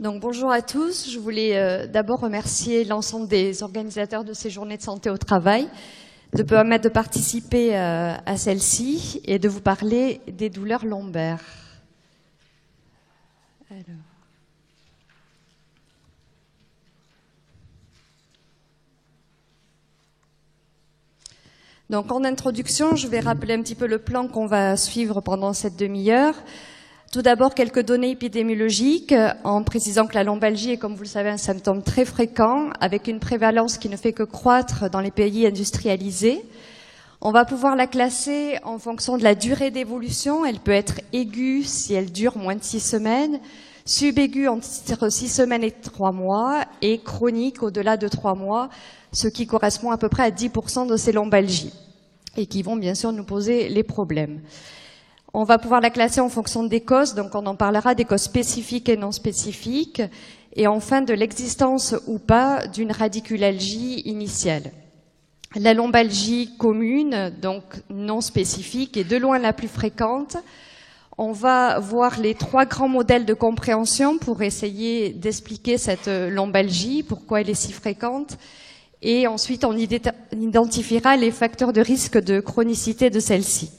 Donc bonjour à tous, je voulais d'abord remercier l'ensemble des organisateurs de ces journées de santé au travail de me permettre de participer à celle-ci et de vous parler des douleurs lombaires. Alors. Donc en introduction, je vais rappeler un petit peu le plan qu'on va suivre pendant cette demi-heure. Tout d'abord, quelques données épidémiologiques, en précisant que la lombalgie est, comme vous le savez, un symptôme très fréquent, avec une prévalence qui ne fait que croître dans les pays industrialisés. On va pouvoir la classer en fonction de la durée d'évolution. Elle peut être aiguë si elle dure moins de 6 semaines, subaiguë entre 6 semaines et 3 mois, et chronique au-delà de 3 mois, ce qui correspond à peu près à 10% de ces lombalgies, et qui vont bien sûr nous poser les problèmes. On va pouvoir la classer en fonction des causes, donc on en parlera des causes spécifiques et non spécifiques, et enfin de l'existence ou pas d'une radiculalgie initiale. La lombalgie commune, donc non spécifique, est de loin la plus fréquente. On va voir les 3 grands modèles de compréhension pour essayer d'expliquer cette lombalgie, pourquoi elle est si fréquente, et ensuite on identifiera les facteurs de risque de chronicité de celle-ci.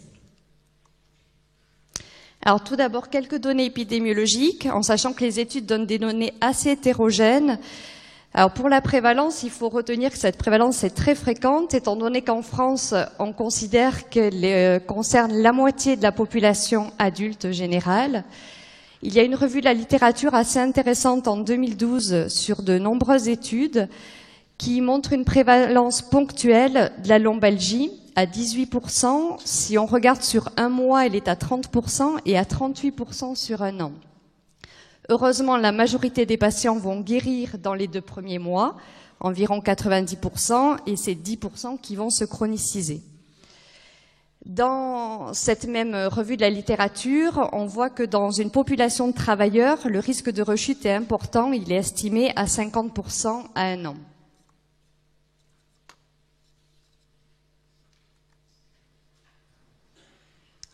Alors tout d'abord, quelques données épidémiologiques, en sachant que les études donnent des données assez hétérogènes. Alors pour la prévalence, il faut retenir que cette prévalence est très fréquente, étant donné qu'en France, on considère qu'elle concerne la moitié de la population adulte générale. Il y a une revue de la littérature assez intéressante en 2012 sur de nombreuses études qui montrent une prévalence ponctuelle de la lombalgie à 18%. Si on regarde sur un mois, elle est à 30% et à 38% sur un an. Heureusement, la majorité des patients vont guérir dans les 2 premiers mois, environ 90%, et c'est 10% qui vont se chroniciser. Dans cette même revue de la littérature, on voit que dans une population de travailleurs, le risque de rechute est important, il est estimé à 50% à un an.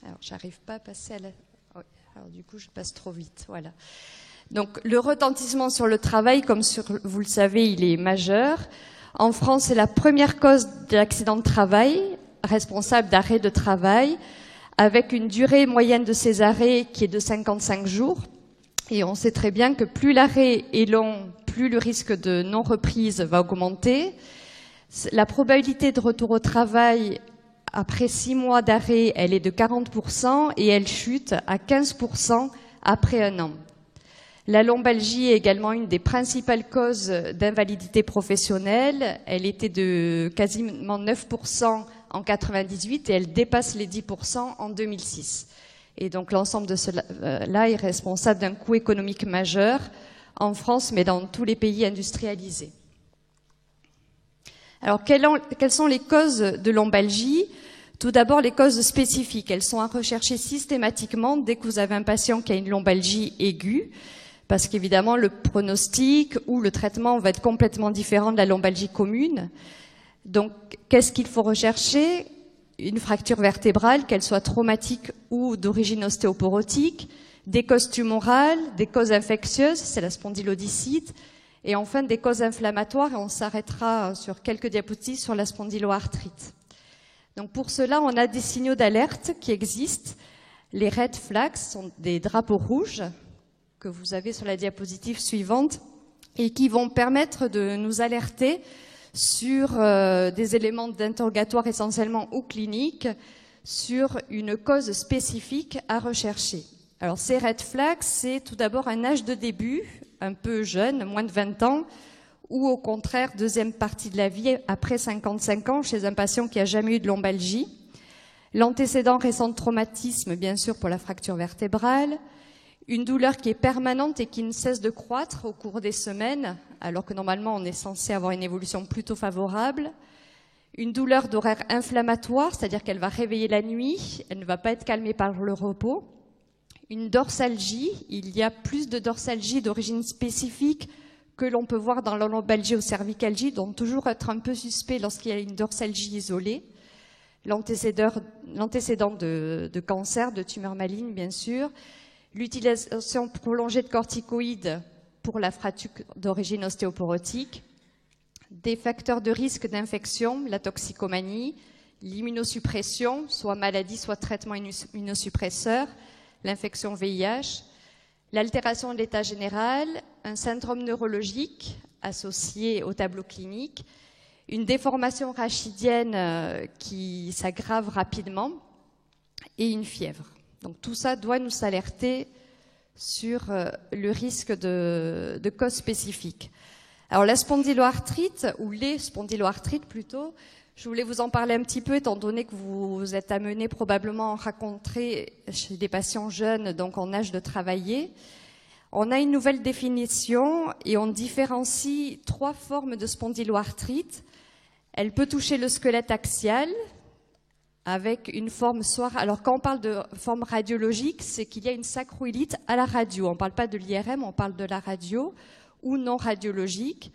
Alors, j'arrive pas à passer à la... Oh, alors, du coup, je passe trop vite. Voilà. Donc, le retentissement sur le travail, comme vous le savez, il est majeur. En France, c'est la première cause d'accident de travail, responsable d'arrêt de travail, avec une durée moyenne de ces arrêts qui est de 55 jours. Et on sait très bien que plus l'arrêt est long, plus le risque de non-reprise va augmenter. La probabilité de retour au travail après 6 mois d'arrêt, elle est de 40% et elle chute à 15% après un an. La lombalgie est également une des principales causes d'invalidité professionnelle. Elle était de quasiment 9% en 98 et elle dépasse les 10% en 2006. Et donc l'ensemble de cela est responsable d'un coût économique majeur en France, mais dans tous les pays industrialisés. Alors, quelles sont les causes de lombalgie? Tout d'abord, les causes spécifiques. Elles sont à rechercher systématiquement dès que vous avez un patient qui a une lombalgie aiguë, parce qu'évidemment, le pronostic ou le traitement va être complètement différent de la lombalgie commune. Donc, qu'est-ce qu'il faut rechercher? Une fracture vertébrale, qu'elle soit traumatique ou d'origine ostéoporotique, des causes tumorales, des causes infectieuses, c'est la spondylodicite, et enfin des causes inflammatoires, et on s'arrêtera sur quelques diapositives sur la spondyloarthrite. Donc pour cela, on a des signaux d'alerte qui existent. Les red flags sont des drapeaux rouges que vous avez sur la diapositive suivante et qui vont permettre de nous alerter sur des éléments d'interrogatoire essentiellement ou cliniques sur une cause spécifique à rechercher. Alors ces red flags, c'est tout d'abord un âge de début, un peu jeune, moins de 20 ans, ou au contraire, deuxième partie de la vie, après 55 ans, chez un patient qui n'a jamais eu de lombalgie. L'antécédent récent de traumatisme, bien sûr, pour la fracture vertébrale. Une douleur qui est permanente et qui ne cesse de croître au cours des semaines, alors que normalement, on est censé avoir une évolution plutôt favorable. Une douleur d'horaire inflammatoire, c'est-à-dire qu'elle va réveiller la nuit, elle ne va pas être calmée par le repos. Une dorsalgie, il y a plus de dorsalgie d'origine spécifique que l'on peut voir dans la lombalgie ou cervicalgie, donc toujours être un peu suspect lorsqu'il y a une dorsalgie isolée. L'antécédent de cancer, de tumeur maligne, bien sûr. L'utilisation prolongée de corticoïdes pour la fracture d'origine ostéoporotique, des facteurs de risque d'infection, la toxicomanie, l'immunosuppression, soit maladie, soit traitement immunosuppresseur, l'infection VIH, l'altération de l'état général, un syndrome neurologique associé au tableau clinique, une déformation rachidienne qui s'aggrave rapidement et une fièvre. Donc tout ça doit nous alerter sur le risque de cause spécifique. Alors la spondyloarthrite, ou les spondyloarthrites plutôt, je voulais vous en parler un petit peu étant donné que vous êtes amenés probablement à en rencontrer chez des patients jeunes, donc en âge de travailler. On a une nouvelle définition et on différencie 3 formes de spondyloarthrite. Elle peut toucher le squelette axial avec une forme soit... Alors quand on parle de forme radiologique, c'est qu'il y a une sacroïlite à la radio. On ne parle pas de l'IRM, on parle de la radio ou non radiologique.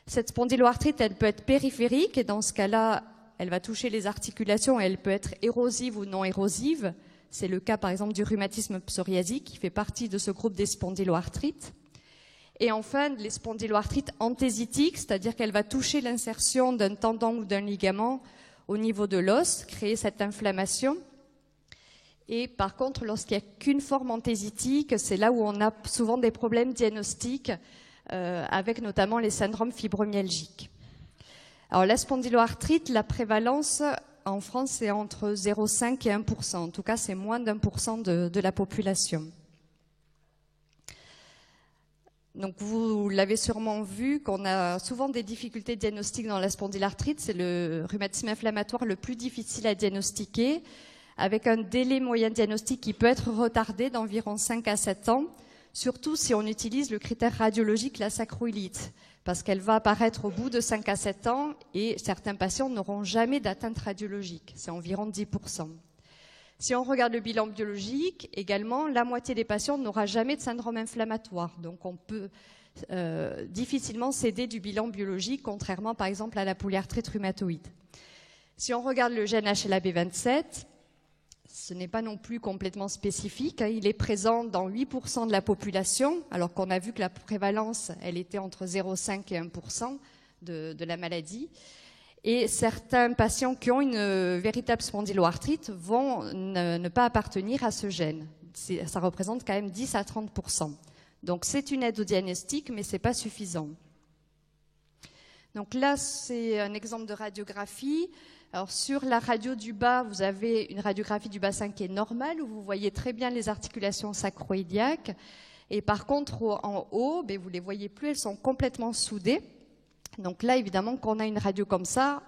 Cette spondyloarthrite, elle peut être périphérique et dans ce cas-là, elle va toucher les articulations et elle peut être érosive ou non érosive. C'est le cas par exemple du rhumatisme psoriasique qui fait partie de ce groupe des spondyloarthrites. Et enfin, les spondyloarthrites anthésiitiques, c'est-à-dire qu'elle va toucher l'insertion d'un tendon ou d'un ligament au niveau de l'os, créer cette inflammation. Et par contre, lorsqu'il n'y a qu'une forme anthésitique, c'est là où on a souvent des problèmes diagnostiques avec notamment les syndromes fibromyalgiques. Alors la spondyloarthrite, la prévalence en France, c'est entre 0,5 et 1%. En tout cas, c'est moins d'1% de la population. Donc vous l'avez sûrement vu qu'on a souvent des difficultés diagnostiques dans la spondylarthrite. C'est le rhumatisme inflammatoire le plus difficile à diagnostiquer, avec un délai moyen diagnostic qui peut être retardé d'environ 5 à 7 ans, surtout si on utilise le critère radiologique, la sacroïlite, parce qu'elle va apparaître au bout de 5 à 7 ans et certains patients n'auront jamais d'atteinte radiologique, c'est environ 10%. Si on regarde le bilan biologique, également, la moitié des patients n'aura jamais de syndrome inflammatoire. Donc on peut difficilement s'aider du bilan biologique, contrairement par exemple à la polyarthrite rhumatoïde. Si on regarde le gène HLA-B27, ce n'est pas non plus complètement spécifique. Il est présent dans 8% de la population, alors qu'on a vu que la prévalence, elle était entre 0,5 et 1% de la maladie. Et certains patients qui ont une véritable spondyloarthrite vont ne pas appartenir à ce gène. Ça représente quand même 10 à 30%. Donc c'est une aide au diagnostic, mais ce n'est pas suffisant. Donc là, c'est un exemple de radiographie. Alors sur la radio du bas, vous avez une radiographie du bassin qui est normale, où vous voyez très bien les articulations sacroiliaques. Et par contre, en haut, vous ne les voyez plus, elles sont complètement soudées. Donc là, évidemment, quand on a une radio comme ça,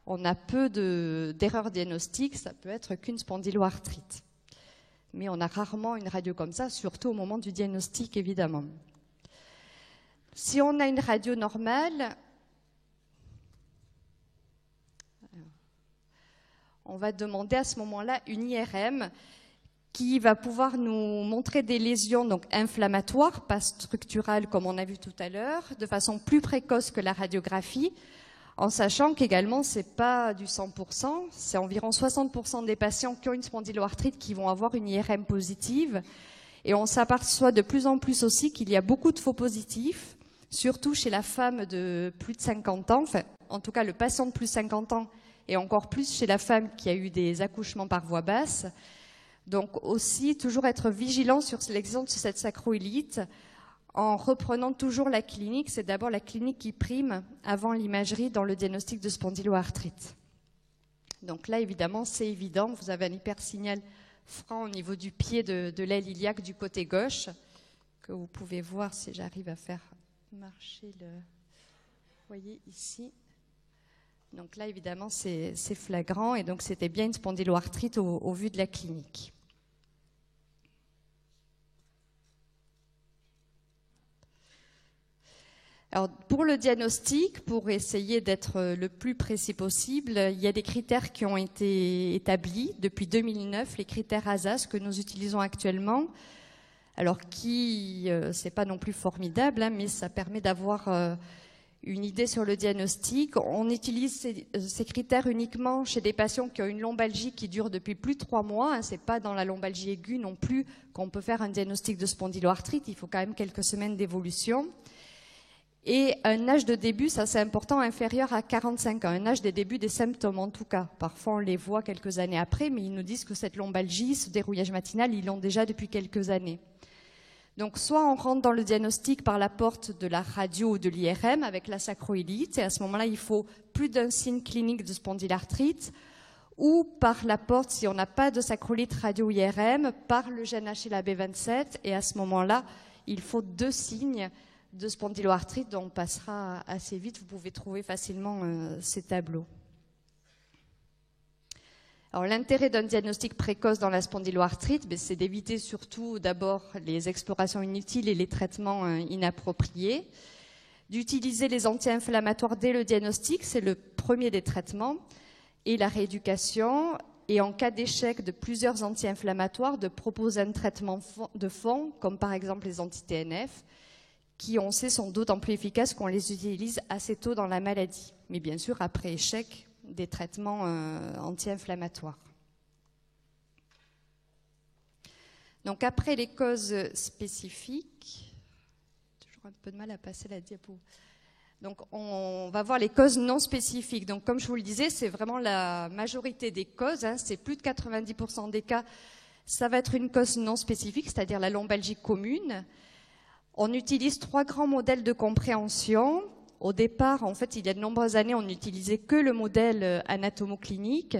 on a peu d'erreurs diagnostiques, ça peut être qu'une spondyloarthrite. Mais on a rarement une radio comme ça, surtout au moment du diagnostic, évidemment. Si on a une radio normale, on va demander à ce moment-là une IRM qui va pouvoir nous montrer des lésions donc inflammatoires, pas structurales comme on a vu tout à l'heure, de façon plus précoce que la radiographie, en sachant qu'également c'est pas du 100%, c'est environ 60% des patients qui ont une spondyloarthrite qui vont avoir une IRM positive, et on s'aperçoit de plus en plus aussi qu'il y a beaucoup de faux positifs, surtout chez la femme de plus de 50 ans, enfin en tout cas le patient de plus de 50 ans, et encore plus chez la femme qui a eu des accouchements par voie basse. Donc aussi, toujours être vigilant sur l'exemple de cette sacroïlite en reprenant toujours la clinique. C'est d'abord la clinique qui prime avant l'imagerie dans le diagnostic de spondyloarthrite. Donc là, évidemment, c'est évident. Vous avez un hypersignal franc au niveau du pied de l'aile iliaque du côté gauche, que vous pouvez voir si j'arrive à faire marcher le... Vous voyez ici. Donc là, évidemment, c'est flagrant. Et donc, c'était bien une spondyloarthrite au vu de la clinique. Alors, pour le diagnostic, pour essayer d'être le plus précis possible, il y a des critères qui ont été établis depuis 2009, les critères ASAS que nous utilisons actuellement. Alors, c'est pas non plus formidable, mais ça permet d'avoir une idée sur le diagnostic. On utilise ces critères uniquement chez des patients qui ont une lombalgie qui dure depuis plus de 3 mois. Hein. Ce n'est pas dans la lombalgie aiguë non plus qu'on peut faire un diagnostic de spondyloarthrite. Il faut quand même quelques semaines d'évolution. Et un âge de début, ça c'est important, inférieur à 45 ans. Un âge des débuts des symptômes en tout cas. Parfois on les voit quelques années après, mais ils nous disent que cette lombalgie, ce dérouillage matinal, ils l'ont déjà depuis quelques années. Donc soit on rentre dans le diagnostic par la porte de la radio ou de l'IRM avec la sacroïlite, et à ce moment-là il faut plus d'un signe clinique de spondylarthrite, ou par la porte, si on n'a pas de sacroïlite radio-IRM, par le gène HLA-B27, et à ce moment-là il faut 2 signes de spondyloarthrite dont on passera assez vite. Vous pouvez trouver facilement ces tableaux. Alors, l'intérêt d'un diagnostic précoce dans la spondyloarthrite, c'est d'éviter surtout d'abord les explorations inutiles et les traitements inappropriés, d'utiliser les anti-inflammatoires dès le diagnostic, c'est le premier des traitements, et la rééducation, et en cas d'échec de plusieurs anti-inflammatoires, de proposer un traitement de fond, comme par exemple les anti-TNF, qui, on sait, sont d'autant plus efficaces qu'on les utilise assez tôt dans la maladie. Mais bien sûr, après échec des traitements anti-inflammatoires. Donc après les causes spécifiques, toujours un peu de mal à passer la diapo. Donc on va voir les causes non spécifiques. Donc comme je vous le disais, c'est vraiment la majorité des causes, hein, c'est plus de 90% des cas, ça va être une cause non spécifique, c'est-à-dire la lombalgie commune. On utilise 3 grands modèles de compréhension. Au départ, en fait, il y a de nombreuses années, on n'utilisait que le modèle anatomoclinique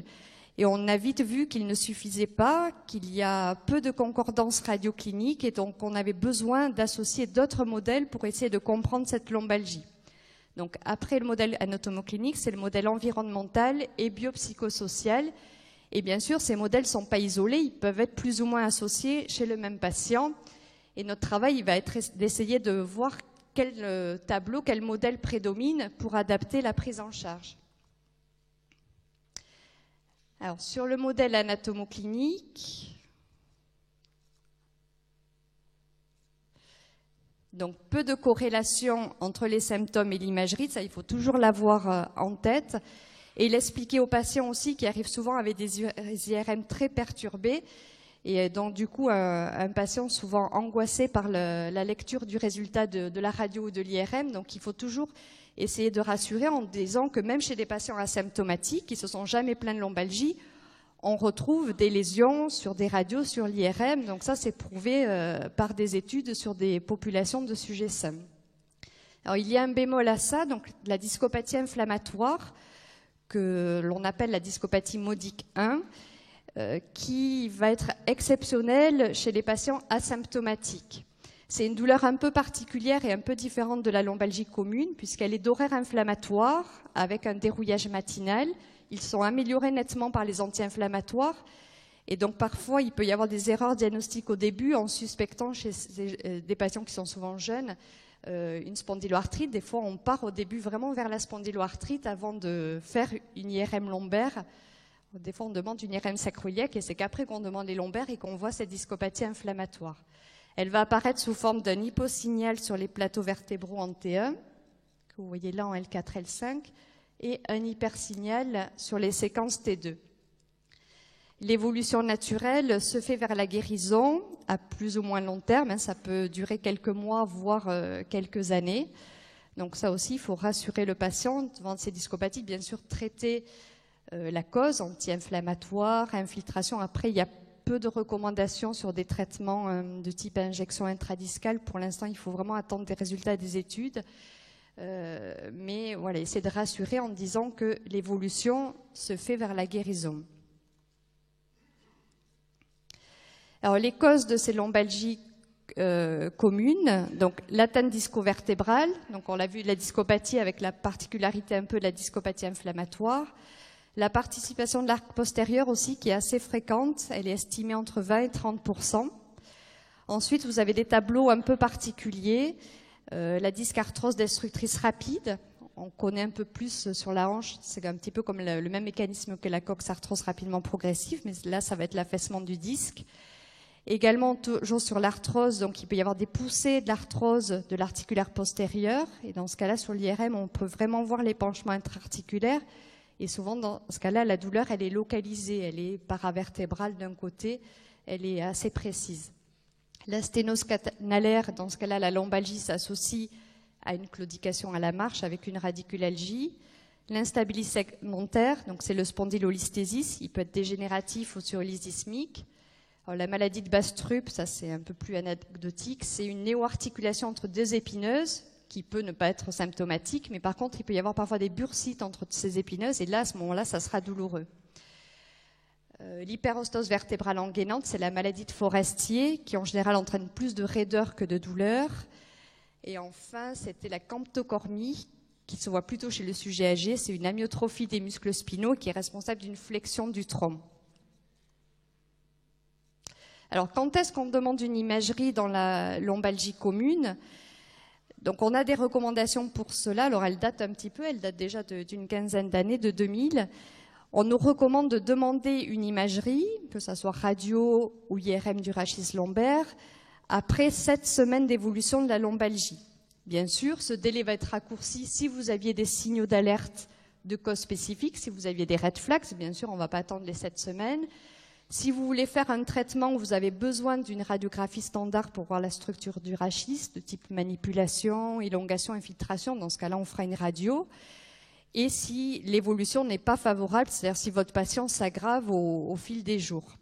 et on a vite vu qu'il ne suffisait pas, qu'il y a peu de concordance radioclinique et donc on avait besoin d'associer d'autres modèles pour essayer de comprendre cette lombalgie. Donc après le modèle anatomoclinique, c'est le modèle environnemental et biopsychosocial. Et bien sûr, ces modèles ne sont pas isolés, ils peuvent être plus ou moins associés chez le même patient. Et notre travail, il va être d'essayer de voir quel tableau, quel modèle prédomine pour adapter la prise en charge. Alors, sur le modèle anatomoclinique, donc peu de corrélation entre les symptômes et l'imagerie, ça il faut toujours l'avoir en tête, et l'expliquer aux patients aussi qui arrivent souvent avec des IRM très perturbés, et donc du coup un patient souvent angoissé par la lecture du résultat de la radio ou de l'IRM, donc il faut toujours essayer de rassurer en disant que même chez des patients asymptomatiques qui ne se sont jamais plaints de lombalgie, on retrouve des lésions sur des radios, sur l'IRM, donc ça c'est prouvé par des études sur des populations de sujets sains. Alors il y a un bémol à ça, donc la discopathie inflammatoire, que l'on appelle la discopathie modique 1, qui va être exceptionnelle chez les patients asymptomatiques. C'est une douleur un peu particulière et un peu différente de la lombalgie commune, puisqu'elle est d'horaire inflammatoire avec un dérouillage matinal. Ils sont améliorés nettement par les anti-inflammatoires. Et donc parfois, il peut y avoir des erreurs diagnostiques au début en suspectant chez des patients qui sont souvent jeunes une spondyloarthrite. Des fois, on part au début vraiment vers la spondyloarthrite avant de faire une IRM lombaire. Des fois, on demande une IRM sacroiliaque et c'est qu'après qu'on demande les lombaires et qu'on voit cette discopathie inflammatoire. Elle va apparaître sous forme d'un hyposignal sur les plateaux vertébraux en T1, que vous voyez là en L4, L5, et un hypersignal sur les séquences T2. L'évolution naturelle se fait vers la guérison à plus ou moins long terme, hein, ça peut durer quelques mois, voire quelques années. Donc ça aussi, il faut rassurer le patient devant ces discopathies, bien sûr traiter la cause, anti-inflammatoire, infiltration. Après, il y a peu de recommandations sur des traitements de type injection intradiscale. Pour l'instant, il faut vraiment attendre des résultats des études. Mais voilà, essayer de rassurer en disant que l'évolution se fait vers la guérison. Alors, les causes de ces lombalgies communes, donc l'atteinte disco-vertébrale, donc on l'a vu, la discopathie avec la particularité un peu de la discopathie inflammatoire. La participation de l'arc postérieur aussi, qui est assez fréquente, elle est estimée entre 20 et 30%. Ensuite, vous avez des tableaux un peu particuliers. La dyscarthrose destructrice rapide, on connaît un peu plus sur la hanche, c'est un petit peu comme le même mécanisme que la coxarthrose rapidement progressive, mais là, ça va être l'affaissement du disque. Également, toujours sur l'arthrose, donc il peut y avoir des poussées de l'arthrose de l'articulaire postérieur. Et dans ce cas-là, sur l'IRM, on peut vraiment voir l'épanchement intra-articulaire. Et souvent, dans ce cas-là, la douleur, elle est localisée, elle est paravertébrale d'un côté, elle est assez précise. La sténose canalaire, dans ce cas-là, la lombalgie s'associe à une claudication à la marche avec une radiculalgie. L'instabilité segmentaire, donc c'est le spondylolisthésis, il peut être dégénératif ou surlysismique. Alors, la maladie de Baastrup, ça c'est un peu plus anecdotique, c'est une néoarticulation entre deux épineuses qui peut ne pas être symptomatique, mais par contre il peut y avoir parfois des bursites entre ces épineuses et là à ce moment-là ça sera douloureux. L'hyperostose vertébrale engainante, c'est la maladie de Forestier qui en général entraîne plus de raideur que de douleur. Et enfin c'était la camptocornie qui se voit plutôt chez le sujet âgé, c'est une amyotrophie des muscles spinaux qui est responsable d'une flexion du tronc. Alors, quand est-ce qu'on demande une imagerie dans la lombalgie commune? Donc, on a des recommandations pour cela. Alors, elles datent un petit peu, elles datent déjà d'une quinzaine d'années, de 2000. On nous recommande de demander une imagerie, que ce soit radio ou IRM du rachis lombaire, après 7 semaines d'évolution de la lombalgie. Bien sûr, ce délai va être raccourci si vous aviez des signaux d'alerte de cause spécifique, si vous aviez des red flags. Bien sûr, on ne va pas attendre les 7 semaines. Si vous voulez faire un traitement où vous avez besoin d'une radiographie standard pour voir la structure du rachis, de type manipulation, élongation, infiltration, dans ce cas-là, on fera une radio. Et si l'évolution n'est pas favorable, c'est-à-dire si votre patient s'aggrave au fil des jours.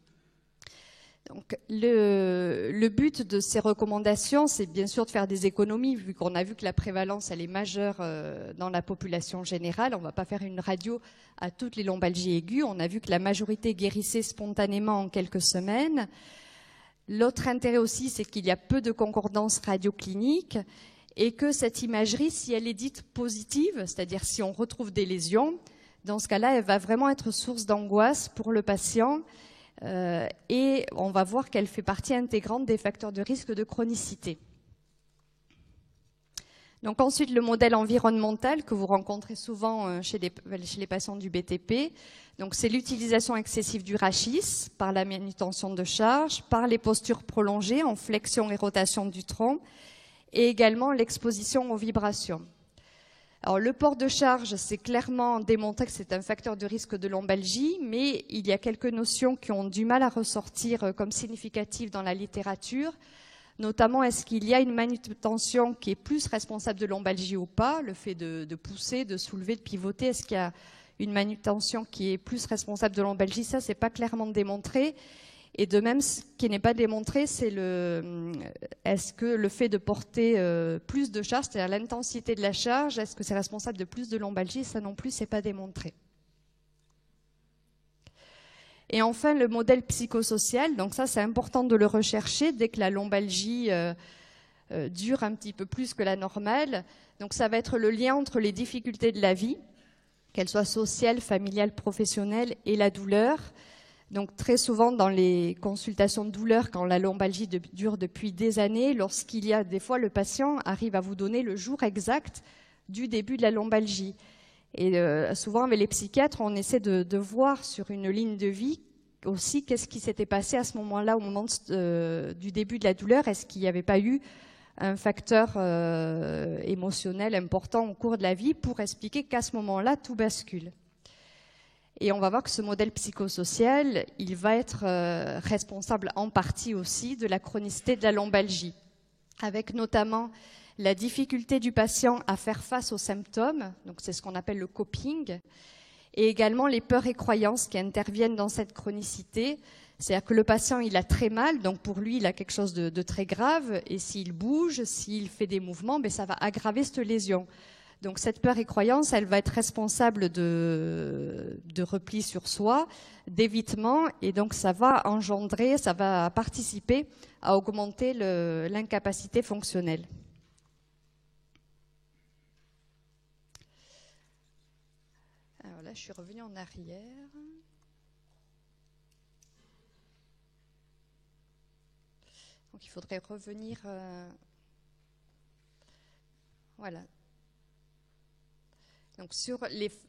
Donc, le but de ces recommandations, c'est bien sûr de faire des économies, vu qu'on a vu que la prévalence, elle est majeure dans la population générale. On ne va pas faire une radio à toutes les lombalgies aiguës. On a vu que la majorité guérissait spontanément en quelques semaines. L'autre intérêt aussi, c'est qu'il y a peu de concordance radioclinique et que cette imagerie, si elle est dite positive, c'est-à-dire si on retrouve des lésions, dans ce cas-là, elle va vraiment être source d'angoisse pour le patient. Et on va voir qu'elle fait partie intégrante des facteurs de risque de chronicité. Donc ensuite, le modèle environnemental que vous rencontrez souvent chez les patients du BTP. Donc c'est l'utilisation excessive du rachis par la manutention de charge, par les postures prolongées en flexion et rotation du tronc, et également l'exposition aux vibrations. Alors, le port de charge, c'est clairement démontré que c'est un facteur de risque de lombalgie, mais il y a quelques notions qui ont du mal à ressortir comme significatives dans la littérature. Notamment, est-ce qu'il y a une manutention qui est plus responsable de lombalgie ou pas? Le fait de pousser, de soulever, de pivoter, est-ce qu'il y a une manutention qui est plus responsable de lombalgie? Ça, c'est pas clairement démontré. Et de même, ce qui n'est pas démontré, c'est est-ce que le fait de porter plus de charge, c'est-à-dire l'intensité de la charge, est-ce que c'est responsable de plus de lombalgie? Ça non plus, c'est pas démontré. Et enfin, le modèle psychosocial. Donc ça, c'est important de le rechercher dès que la lombalgie dure un petit peu plus que la normale. Donc ça va être le lien entre les difficultés de la vie, qu'elles soient sociales, familiales, professionnelles, et la douleur. Donc très souvent dans les consultations de douleur, quand la lombalgie dure depuis des années, lorsqu'il y a des fois le patient arrive à vous donner le jour exact du début de la lombalgie. Et souvent avec les psychiatres, on essaie de voir sur une ligne de vie aussi qu'est-ce qui s'était passé à ce moment-là, au moment du début de la douleur. Est-ce qu'il n'y avait pas eu un facteur émotionnel important au cours de la vie pour expliquer qu'à ce moment-là, tout bascule. Et on va voir que ce modèle psychosocial, il va être responsable en partie aussi de la chronicité de la lombalgie, avec notamment la difficulté du patient à faire face aux symptômes, donc c'est ce qu'on appelle le coping, et également les peurs et croyances qui interviennent dans cette chronicité. C'est-à-dire que le patient, il a très mal, donc pour lui, il a quelque chose de très grave, et s'il bouge, s'il fait des mouvements, ben, ça va aggraver cette lésion. Donc cette peur et croyance, elle va être responsable de repli sur soi, d'évitement, et donc ça va engendrer, ça va participer à augmenter l'incapacité fonctionnelle. Alors là, je suis revenue en arrière. Donc il faudrait revenir. Voilà. Donc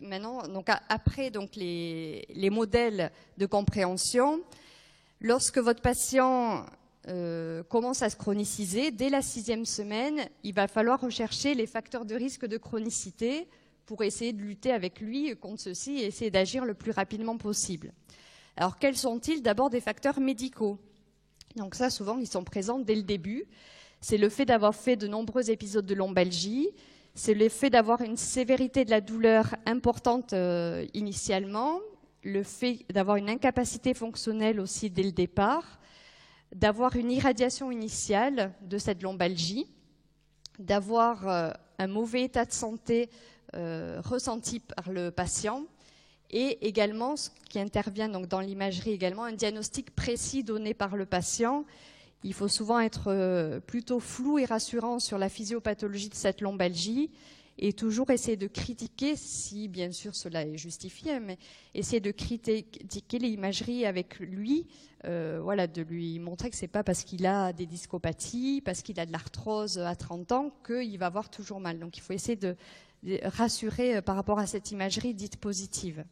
maintenant, donc après donc les modèles de compréhension, lorsque votre patient commence à se chroniciser, dès la 6e semaine, il va falloir rechercher les facteurs de risque de chronicité pour essayer de lutter avec lui contre ceci et essayer d'agir le plus rapidement possible. Alors, quels sont-ils? D'abord, des facteurs médicaux. Donc ça, souvent, ils sont présents dès le début. C'est le fait d'avoir fait de nombreux épisodes de lombalgie, c'est le fait d'avoir une sévérité de la douleur importante initialement, le fait d'avoir une incapacité fonctionnelle aussi dès le départ, d'avoir une irradiation initiale de cette lombalgie, d'avoir un mauvais état de santé ressenti par le patient, et également, ce qui intervient donc dans l'imagerie également, un diagnostic précis donné par le patient. Il faut souvent être plutôt flou et rassurant sur la physiopathologie de cette lombalgie et toujours essayer de critiquer, si bien sûr cela est justifié, mais essayer de critiquer l'imagerie avec lui, voilà, de lui montrer que c'est pas parce qu'il a des discopathies, parce qu'il a de l'arthrose à 30 ans qu'il va avoir toujours mal. Donc il faut essayer de rassurer par rapport à cette imagerie dite positive.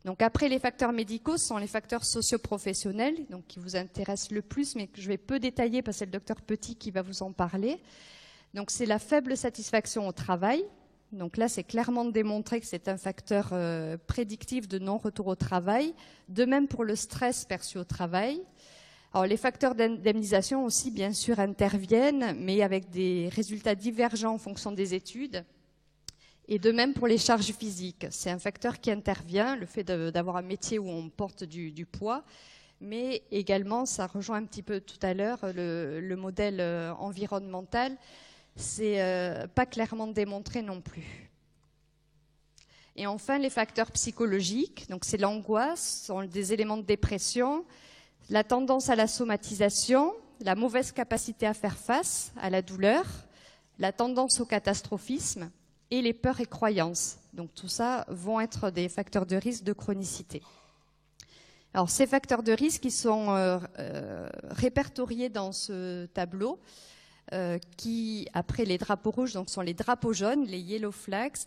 Donc après, les facteurs médicaux sont les facteurs socio-professionnels, donc qui vous intéressent le plus, mais que je vais peu détailler parce que c'est le docteur Petit qui va vous en parler. Donc c'est la faible satisfaction au travail. Donc là, c'est clairement démontré que c'est un facteur prédictif de non-retour au travail. De même pour le stress perçu au travail. Alors les facteurs d'indemnisation aussi, bien sûr, interviennent, mais avec des résultats divergents en fonction des études. Et de même pour les charges physiques. C'est un facteur qui intervient, le fait d'avoir un métier où on porte du poids, mais également, ça rejoint un petit peu tout à l'heure, le modèle environnemental, c'est pas clairement démontré non plus. Et enfin, les facteurs psychologiques, donc c'est l'angoisse, sont des éléments de dépression, la tendance à la somatisation, la mauvaise capacité à faire face à la douleur, la tendance au catastrophisme, et les peurs et croyances. Donc tout ça vont être des facteurs de risque de chronicité. Alors ces facteurs de risque, ils sont répertoriés dans ce tableau qui, après les drapeaux rouges, donc sont les drapeaux jaunes, les yellow flags,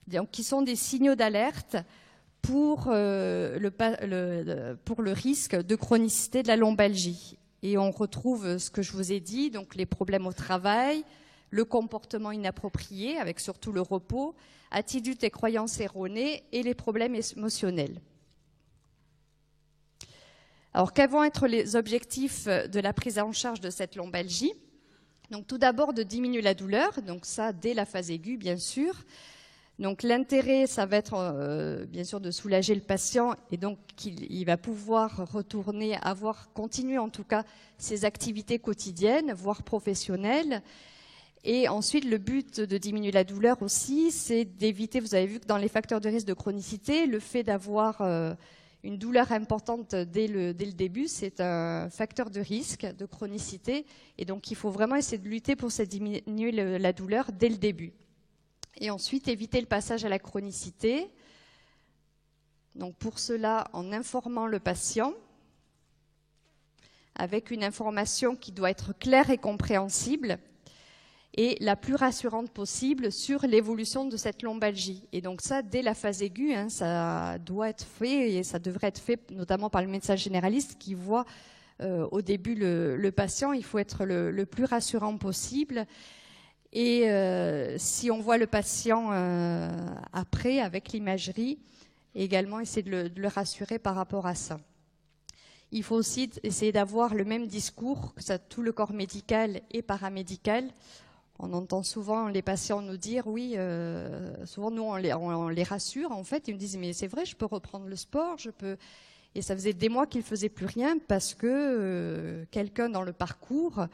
donc qui sont des signaux d'alerte pour le risque de chronicité de la lombalgie. Et on retrouve ce que je vous ai dit, donc les problèmes au travail, le comportement inapproprié, avec surtout le repos, attitudes et croyances erronées et les problèmes émotionnels. Alors, quels vont être les objectifs de la prise en charge de cette lombalgie? Donc, tout d'abord, de diminuer la douleur, donc ça, dès la phase aiguë, bien sûr. Donc, l'intérêt, ça va être, bien sûr, de soulager le patient et donc qu'il va pouvoir retourner, continuer en tout cas ses activités quotidiennes, voire professionnelles. Et ensuite, le but de diminuer la douleur aussi, c'est d'éviter, vous avez vu que dans les facteurs de risque de chronicité, le fait d'avoir une douleur importante dès le début, c'est un facteur de risque de chronicité. Et donc, il faut vraiment essayer de lutter pour diminuer la douleur dès le début. Et ensuite, éviter le passage à la chronicité. Donc, pour cela, en informant le patient, avec une information qui doit être claire et compréhensible, et la plus rassurante possible sur l'évolution de cette lombalgie. Et donc ça, dès la phase aiguë, ça doit être fait, et ça devrait être fait notamment par le médecin généraliste qui voit au début le patient. Il faut être le plus rassurant possible. Et si on voit le patient après, avec l'imagerie, également essayer de le rassurer par rapport à ça. Il faut aussi essayer d'avoir le même discours que tout le corps médical et paramédical. On entend souvent les patients nous dire, oui, souvent nous on les rassure en fait, ils me disent mais c'est vrai, je peux reprendre le sport, je peux. Et ça faisait des mois qu'ils ne faisaient plus rien parce que quelqu'un dans le parcours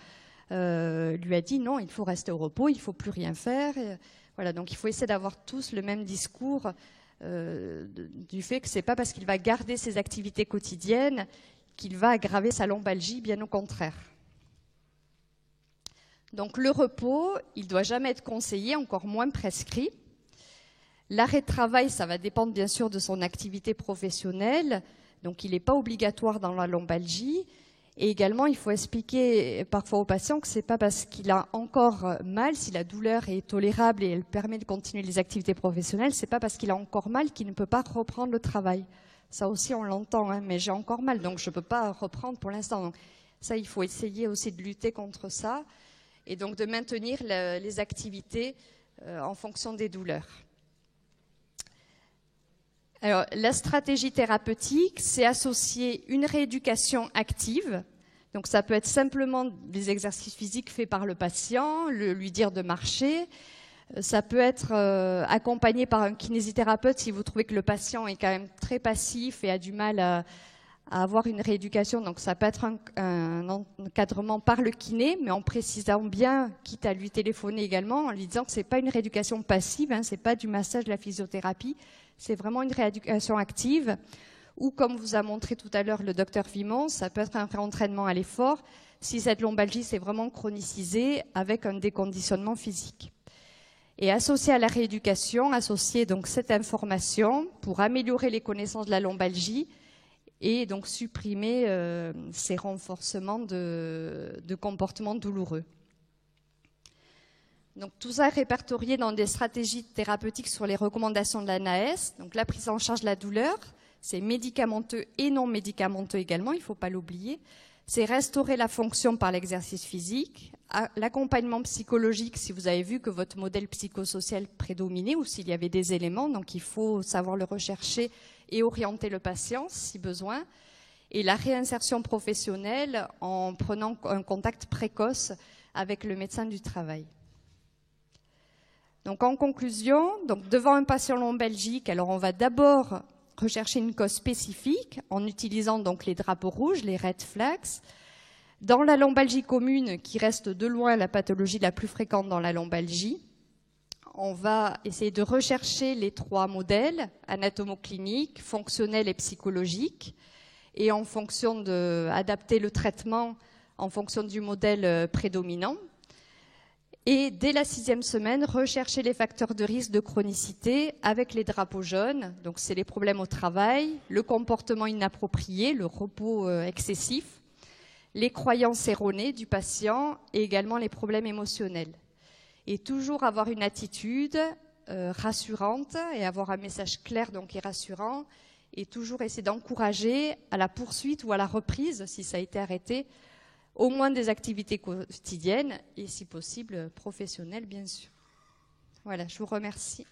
lui a dit non, il faut rester au repos, il ne faut plus rien faire. Et, voilà, donc il faut essayer d'avoir tous le même discours du fait que c'est pas parce qu'il va garder ses activités quotidiennes qu'il va aggraver sa lombalgie, bien au contraire. Donc le repos, il ne doit jamais être conseillé, encore moins prescrit. L'arrêt de travail, ça va dépendre bien sûr de son activité professionnelle, donc il n'est pas obligatoire dans la lombalgie. Et également, il faut expliquer parfois aux patients que ce n'est pas parce qu'il a encore mal, si la douleur est tolérable et elle permet de continuer les activités professionnelles, ce n'est pas parce qu'il a encore mal qu'il ne peut pas reprendre le travail. Ça aussi, on l'entend, hein, mais j'ai encore mal, donc je ne peux pas reprendre pour l'instant. Donc, Ça, il faut essayer aussi de lutter contre ça et donc de maintenir les activités en fonction des douleurs. Alors, la stratégie thérapeutique, c'est associer une rééducation active. Donc, ça peut être simplement des exercices physiques faits par le patient, lui dire de marcher. Ça peut être accompagné par un kinésithérapeute si vous trouvez que le patient est quand même très passif et a du mal à avoir une rééducation. Donc, ça peut être un encadrement par le kiné, mais en précisant bien, quitte à lui téléphoner également, en lui disant que c'est pas une rééducation passive, hein, c'est pas du massage, de la physiothérapie. C'est vraiment une rééducation active ou, comme vous a montré tout à l'heure le docteur Vimon, ça peut être un réentraînement à l'effort si cette lombalgie s'est vraiment chronicisée avec un déconditionnement physique. Et associé à la rééducation, associer donc cette information pour améliorer les connaissances de la lombalgie et donc supprimer ces renforcements de comportements douloureux. Donc tout ça est répertorié dans des stratégies thérapeutiques sur les recommandations de la NAS. Donc la prise en charge de la douleur, c'est médicamenteux et non médicamenteux également, il ne faut pas l'oublier. C'est restaurer la fonction par l'exercice physique, l'accompagnement psychologique si vous avez vu que votre modèle psychosocial prédominait ou s'il y avait des éléments, donc il faut savoir le rechercher et orienter le patient si besoin. Et la réinsertion professionnelle en prenant un contact précoce avec le médecin du travail. Donc en conclusion, donc devant un patient lombalgique, alors on va d'abord rechercher une cause spécifique en utilisant donc les drapeaux rouges, les red flags. Dans la lombalgie commune, qui reste de loin la pathologie la plus fréquente dans la lombalgie, on va essayer de rechercher les 3 modèles, anatomocliniques, fonctionnels et psychologiques, et en fonction adapter le traitement en fonction du modèle prédominant. Et dès la 6e semaine, rechercher les facteurs de risque de chronicité avec les drapeaux jaunes. Donc, c'est les problèmes au travail, le comportement inapproprié, le repos excessif, les croyances erronées du patient et également les problèmes émotionnels. Et toujours avoir une attitude rassurante et avoir un message clair donc et rassurant et toujours essayer d'encourager à la poursuite ou à la reprise, si ça a été arrêté, au moins des activités quotidiennes et si possible professionnelles bien sûr. Voilà, je vous remercie.